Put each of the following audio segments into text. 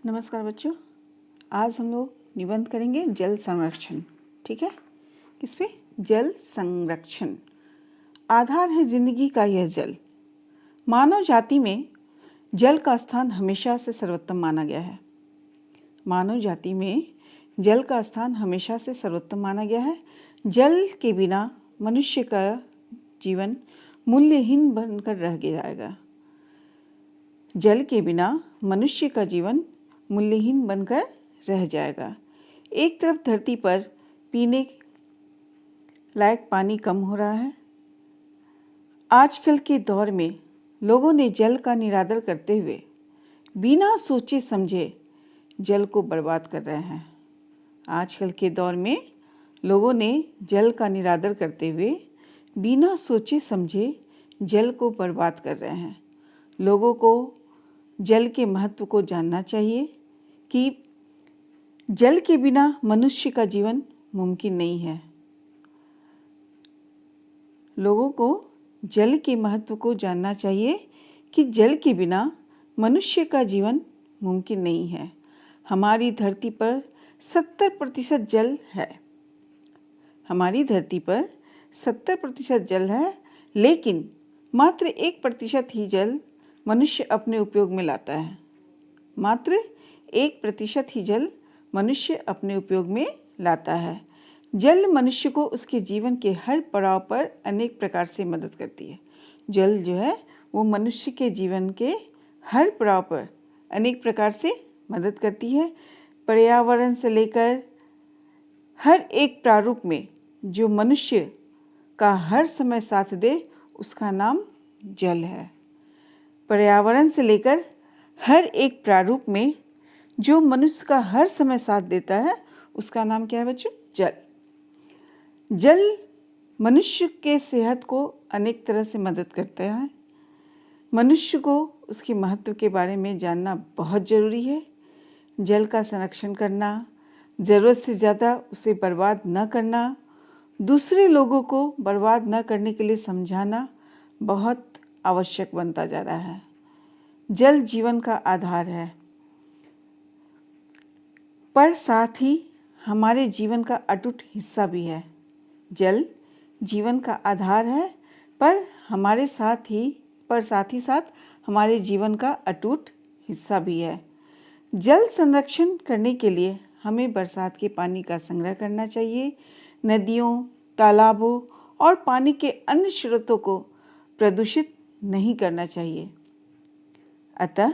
नमस्कार बच्चों, आज हम लोग निबंध करेंगे जल संरक्षण। ठीक है, किस पे? जल संरक्षण। आधार है जिंदगी का यह जल। मानव जाति में जल का स्थान हमेशा से सर्वोत्तम माना गया है। मानव जाति में जल का स्थान हमेशा से सर्वोत्तम माना गया है। जल के बिना मनुष्य का जीवन मूल्यहीन बनकर रह जाएगा। जल के बिना मनुष्य का जीवन मूल्यहीन बनकर रह जाएगा। एक तरफ धरती पर पीने लायक पानी कम हो रहा है। आजकल के दौर में लोगों ने जल का निरादर करते हुए बिना सोचे समझे जल को बर्बाद कर रहे हैं। आजकल के दौर में लोगों ने जल का निरादर करते हुए बिना सोचे समझे जल को बर्बाद कर रहे हैं। लोगों को जल के महत्व को जानना चाहिए कि जल के बिना मनुष्य का जीवन मुमकिन नहीं है। लोगों को जल के महत्व को जानना चाहिए कि जल के बिना मनुष्य का जीवन मुमकिन नहीं है। हमारी धरती पर 70% जल है। हमारी धरती पर 70% जल है, लेकिन मात्र 1% ही जल मनुष्य अपने उपयोग में लाता है। मात्र 1% ही जल मनुष्य अपने उपयोग में लाता है। जल मनुष्य को उसके जीवन के हर पड़ाव पर अनेक प्रकार से मदद करती है। जल जो है वो मनुष्य के जीवन के हर पड़ाव पर अनेक प्रकार से मदद करती है। पर्यावरण से लेकर हर एक प्रारूप में जो मनुष्य का हर समय साथ दे उसका नाम जल है। पर्यावरण से लेकर हर एक प्रारूप में जो मनुष्य का हर समय साथ देता है उसका नाम क्या है बच्चों? जल। जल मनुष्य के सेहत को अनेक तरह से मदद करता है। मनुष्य को उसके महत्व के बारे में जानना बहुत ज़रूरी है। जल का संरक्षण करना, ज़रूरत से ज़्यादा उसे बर्बाद न करना, दूसरे लोगों को बर्बाद न करने के लिए समझाना बहुत आवश्यक बनता जा रहा है। जल जीवन का आधार है, पर साथ ही हमारे जीवन का अटूट हिस्सा भी है। जल जीवन का आधार है, पर साथ ही साथ हमारे जीवन का अटूट हिस्सा भी है। जल संरक्षण करने के लिए हमें बरसात के पानी का संग्रह करना चाहिए। नदियों, तालाबों और पानी के अन्य स्रोतों को प्रदूषित नहीं करना चाहिए। अतः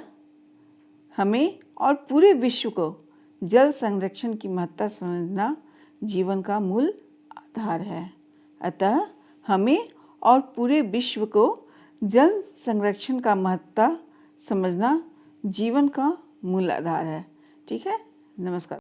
हमें और पूरे विश्व को जल संरक्षण की महत्ता समझना जीवन का मूल आधार है। अतः हमें और पूरे विश्व को जल संरक्षण का महत्ता समझना जीवन का मूल आधार है। ठीक है, नमस्कार।